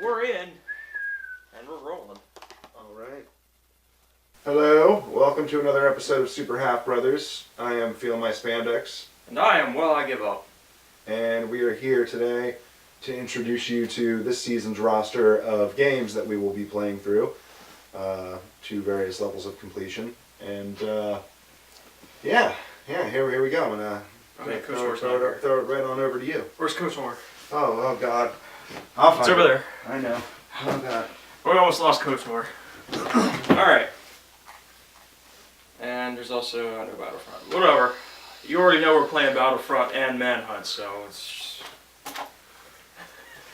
We're in, and we're rolling. All right. Hello, welcome to another episode of Super Half Brothers. I am Feel My Spandex. And I am Well I Give Up. And we are here today to introduce you to this season's roster of games that we will be playing through to various levels of completion. And here we go. I'm gonna throw it right on over to you. Where's Coach Moore? Oh God. I'll find It's over there. I know. Oh God. We almost lost Coach Moore. Alright. And there's also no Battlefront. Whatever. You already know we're playing Battlefront and Manhunt, so it's...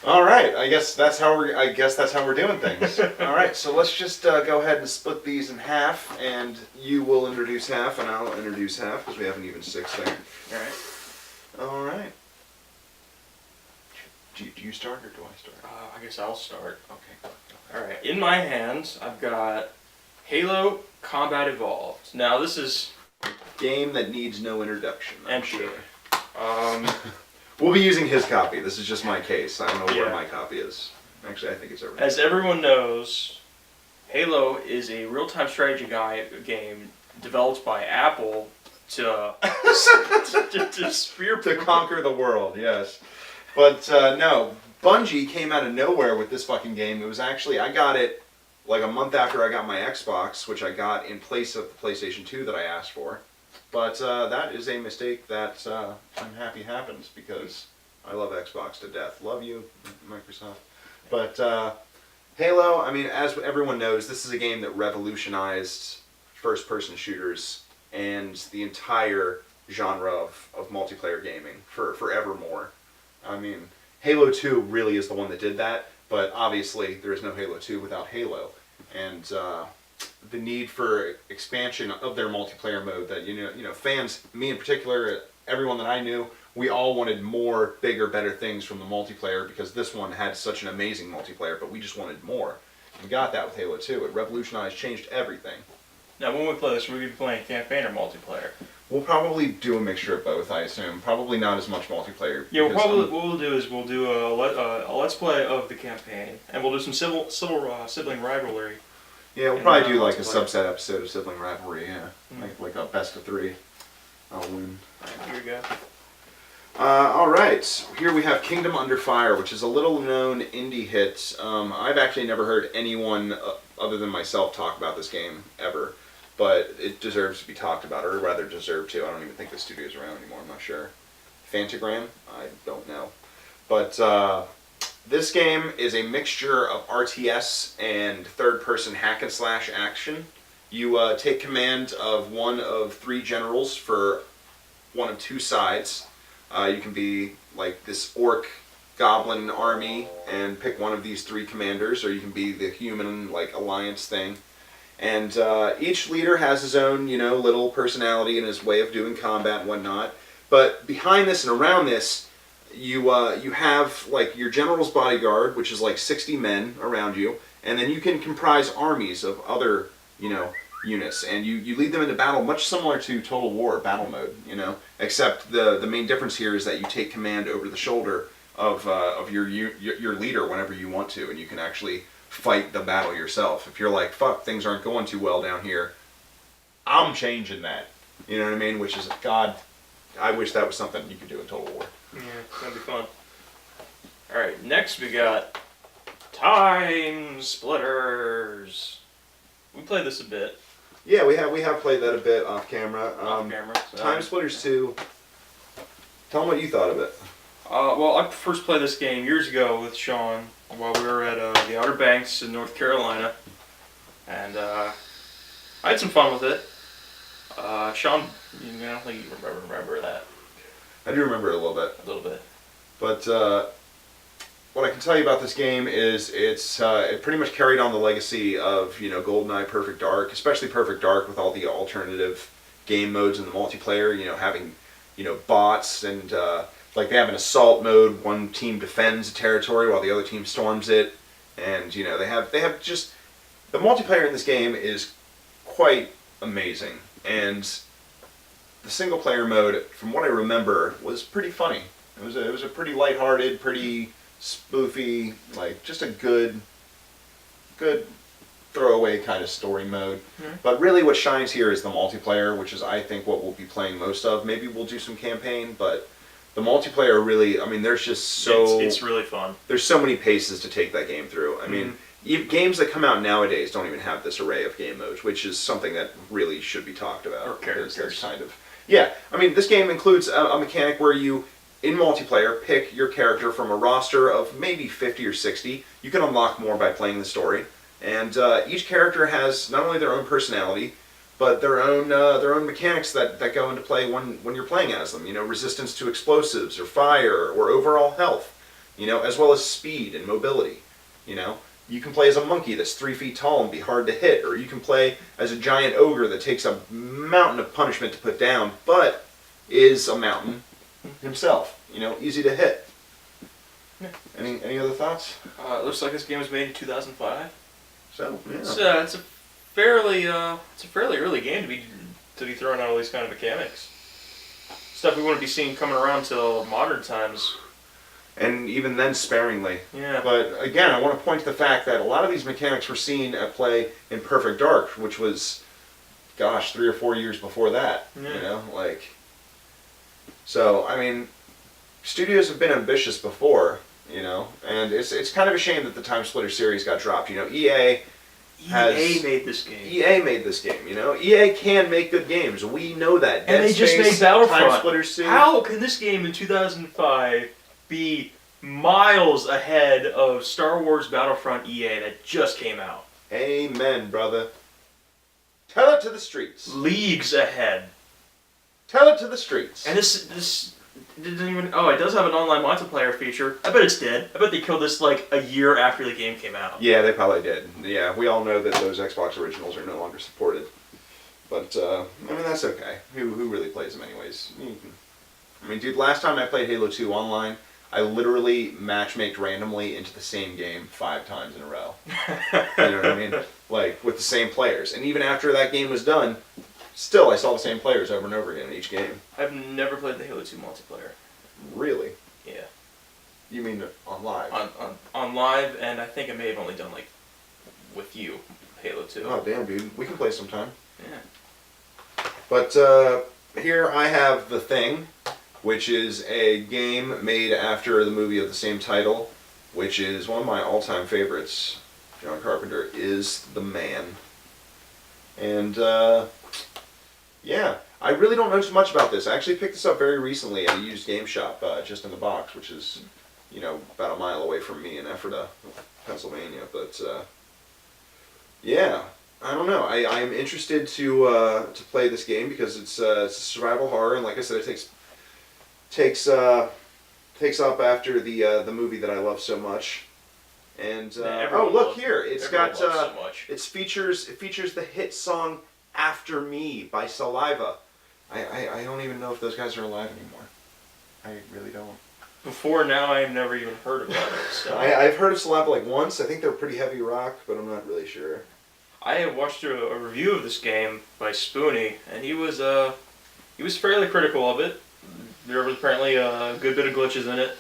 All right. I guess that's how we're doing things. All right. So let's just go ahead and split these in half, and you will introduce half, and I'll introduce half because we have an even six there. All right. All right. Do you start or do I start? I guess I'll start. Okay. Alright. In my hands, I've got Halo Combat Evolved. Now, this is... Game that needs no introduction, I'm Empty. sure. We'll be using his copy. This is just my case. I don't know where Yeah. my copy is. Actually, I think it's over there. As everyone knows, Halo is a real-time strategy game developed by Apple to spear To conquer the world, yes. But no, Bungie came out of nowhere with this fucking game. It was actually, I got it like a month after I got my Xbox, which I got in place of the PlayStation 2 that I asked for. But that is a mistake that I'm happy happens because I love Xbox to death. Love you, Microsoft. But Halo, I mean, as everyone knows, this is a game that revolutionized first-person shooters and the entire genre of multiplayer gaming forevermore. I mean, Halo 2 really is the one that did that, but obviously there is no Halo 2 without Halo. And the need for expansion of their multiplayer mode that, you know, fans, me in particular, everyone that I knew, we all wanted more, bigger, better things from the multiplayer because this one had such an amazing multiplayer, but we just wanted more. We got that with Halo 2. It revolutionized, changed everything. Now, when we play this, we're going to be playing campaign or multiplayer. We'll probably do a mixture of both, I assume. Probably not as much multiplayer. Yeah, what we'll do is we'll do a let's play of the campaign, and we'll do some sibling rivalry. Yeah, we'll probably do like a subset episode of Sibling Rivalry, yeah. Like a best of 3. I'll win. Alright, here we go. Alright, here we have Kingdom Under Fire, which is a little known indie hit. I've actually never heard anyone other than myself talk about this game, ever. But it deserves to be talked about, or rather deserve to. I don't even think the studio's around anymore, I'm not sure. Fantagram? I don't know. But this game is a mixture of RTS and third-person hack-and-slash action. You take command of one of 3 generals for one of 2 sides. You can be like this orc goblin army and pick one of these 3 commanders, or you can be the human like alliance thing. And each leader has his own, you know, little personality and his way of doing combat and whatnot. But behind this and around this, you have like your general's bodyguard, which is like 60 men around you, and then you can comprise armies of other, you know, units, and you lead them into battle, much similar to Total War battle mode, you know. Except the main difference here is that you take command over the shoulder of your leader whenever you want to, and you can actually fight the battle yourself. If you're like, fuck, things aren't going too well down here, I'm changing that. You know what I mean? Which is, God, I wish that was something you could do in Total War. Yeah, that'd be fun. Alright, next we got Timesplitters. We played this a bit. Yeah, we have played that a bit off camera. Off camera. So. Timesplitters 2. Tell them what you thought of it. Well, I first played this game years ago with Sean while we were at the Outer Banks in North Carolina, and I had some fun with it. Sean, I don't think you remember that. I do remember it a little bit. A little bit. But what I can tell you about this game is it pretty much carried on the legacy of, you know, GoldenEye, Perfect Dark, especially Perfect Dark with all the alternative game modes in the multiplayer. You know, having, you know, bots and like they have an assault mode. One team defends a territory while the other team storms it, and you know they have just the multiplayer in this game is quite amazing, and the single player mode, from what I remember, was pretty funny. It was a pretty lighthearted, pretty spoofy, like just a good throwaway kind of story mode. Mhm. But really what shines here is the multiplayer, which is I think what we'll be playing most of. Maybe we'll do some campaign, but the multiplayer really, I mean, there's just so... It's really fun. There's so many paces to take that game through. I mean, games that come out nowadays don't even have this array of game modes, which is something that really should be talked about. Or characters. That's kind of... Yeah, I mean, this game includes a mechanic where you, in multiplayer, pick your character from a roster of maybe 50 or 60. You can unlock more by playing the story. And each character has not only their own personality, but their own mechanics that go into play when you're playing as them. You know, resistance to explosives or fire or overall health. You know, as well as speed and mobility. You know, you can play as a monkey that's 3 feet tall and be hard to hit, or you can play as a giant ogre that takes a mountain of punishment to put down, but is a mountain himself. You know, easy to hit. Yeah. Any other thoughts? It looks like this game was made in 2005. So yeah. It's a fairly early game to be throwing out all these kind of mechanics. Stuff we wouldn't be seeing coming around till modern times. And even then sparingly. Yeah. But again, I want to point to the fact that a lot of these mechanics were seen at play in Perfect Dark, which was, gosh, 3 or 4 years before that. Yeah. You know, like. So I mean, studios have been ambitious before. You know, and it's kind of a shame that the Timesplitters series got dropped. You know, EA made this game. EA made this game. You know, EA can make good games. We know that. And they just made Battlefront. Timesplitters 2. How can this game in 2005 be miles ahead of Star Wars Battlefront EA that just came out? Amen, brother. Tell it to the streets. Leagues ahead. Tell it to the streets. And this didn't even... Oh, it does have an online multiplayer feature. I bet it's dead. I bet they killed this like a year after the game came out. Yeah, they probably did. Yeah, we all know that those Xbox originals are no longer supported. But, I mean, that's okay. Who really plays them anyways? I mean, dude, last time I played Halo 2 online, I literally matchmaked randomly into the same game 5 times in a row. You know what I mean? Like, with the same players. And even after that game was done, still I saw the same players over and over again in each game. I've never played the Halo 2 multiplayer. Really? Yeah. You mean on live? On live, and I think I may have only done, like, with you, Halo 2. Oh, damn, dude. We can play sometime. Yeah. But here I have The Thing, which is a game made after the movie of the same title, which is one of my all-time favorites. John Carpenter is the man. And, yeah, I really don't know too much about this. I actually picked this up very recently at a used game shop, just in the box, which is, you know, about a mile away from me in Ephrata, Pennsylvania. But, yeah, I don't know. I'm interested to play this game because it's a survival horror, and like I said, it takes up after the movie that I love so much. And oh, look here! It's got it features the hit song "After Me" by Saliva. I don't even know if those guys are alive anymore. I really don't. Before now, I've never even heard about it. So. I've heard of Saliva like once. I think they're pretty heavy rock, but I'm not really sure. I watched a review of this game by Spoonie, and he was fairly critical of it. There was apparently a good bit of glitches in it.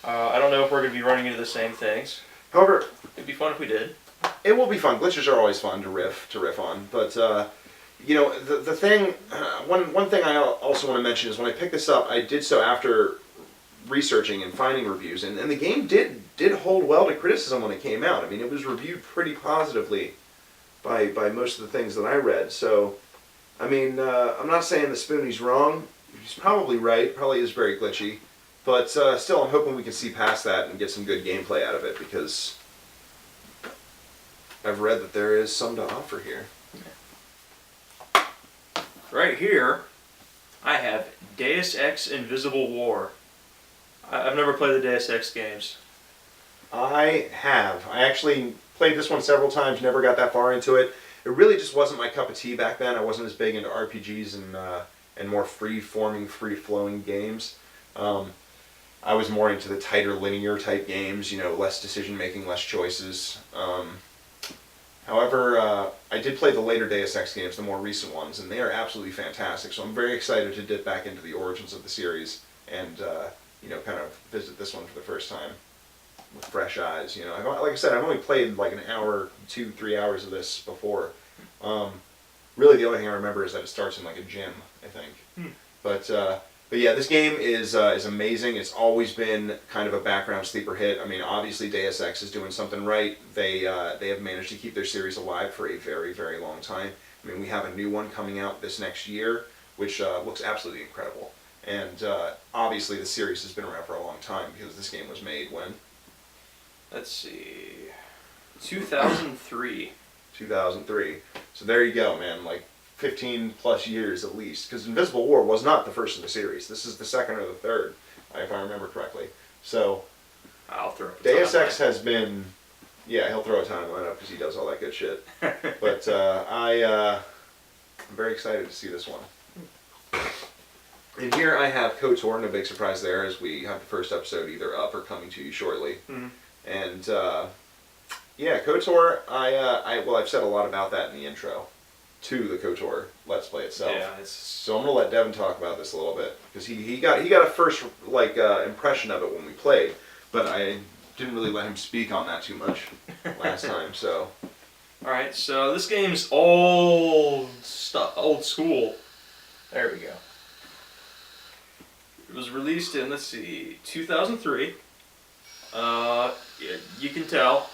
I don't know if we're going to be running into the same things. However, it'd be fun if we did. It will be fun. Glitches are always fun to riff on. But you know, the thing. One thing I also want to mention is when I picked this up, I did so after researching and finding reviews, and the game did hold well to criticism when it came out. I mean, it was reviewed pretty positively by most of the things that I read. So, I mean, I'm not saying the Spoonie's wrong. He's probably right. Probably is very glitchy. But still, I'm hoping we can see past that and get some good gameplay out of it, because I've read that there is some to offer here. Right here, I have Deus Ex Invisible War. I've never played the Deus Ex games. I have. I actually played this one several times, never got that far into it. It really just wasn't my cup of tea back then. I wasn't as big into RPGs and more free-forming, free-flowing games. I was more into the tighter linear type games, you know, less decision-making, less choices. However, I did play the later Deus Ex games, the more recent ones, and they are absolutely fantastic. So I'm very excited to dip back into the origins of the series and, you know, kind of visit this one for the first time. with fresh eyes. You know, like I said, I've only played like an hour, 2-3 hours of this before. Really, the only thing I remember is that it starts in like a gym, I think. But yeah, this game is amazing. It's always been kind of a background sleeper hit. I mean, obviously Deus Ex is doing something right. They have managed to keep their series alive for a very, very long time. I mean, we have a new one coming out this next year, which looks absolutely incredible. And obviously the series has been around for a long time because this game was made when? Let's see, 2003. 2003. So there you go, man. Like 15 plus years at least. Because Invisible War was not the first in the series. This is the second or the third, if I remember correctly. So I'll throw it. Deus Ex has been... Yeah, he'll throw a timeline up because he does all that good shit. But I'm very excited to see this one. And here I have KOTOR, no big surprise there, as we have the first episode either up or coming to you shortly. Mm-hmm. And yeah, KOTOR, I've said a lot about that in the intro to the KOTOR Let's Play itself. Yeah, so I'm gonna let Devin talk about this a little bit because he got a first impression of it when we played, but I didn't really let him speak on that too much last time. So, all right, so this game's old school. There we go. It was released in, let's see, 2003. You can tell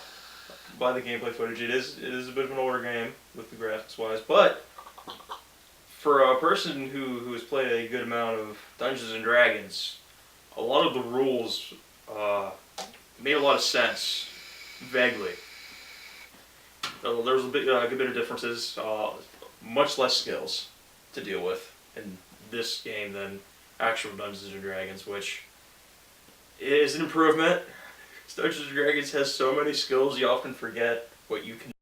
by the gameplay footage it is a bit of an older game with the graphics wise, but for a person who has played a good amount of Dungeons and Dragons, a lot of the rules made a lot of sense vaguely. There was a good bit of differences, much less skills to deal with in this game than actual Dungeons and Dragons, which is an improvement. Dungeons and Dragons has so many skills, you often forget what you can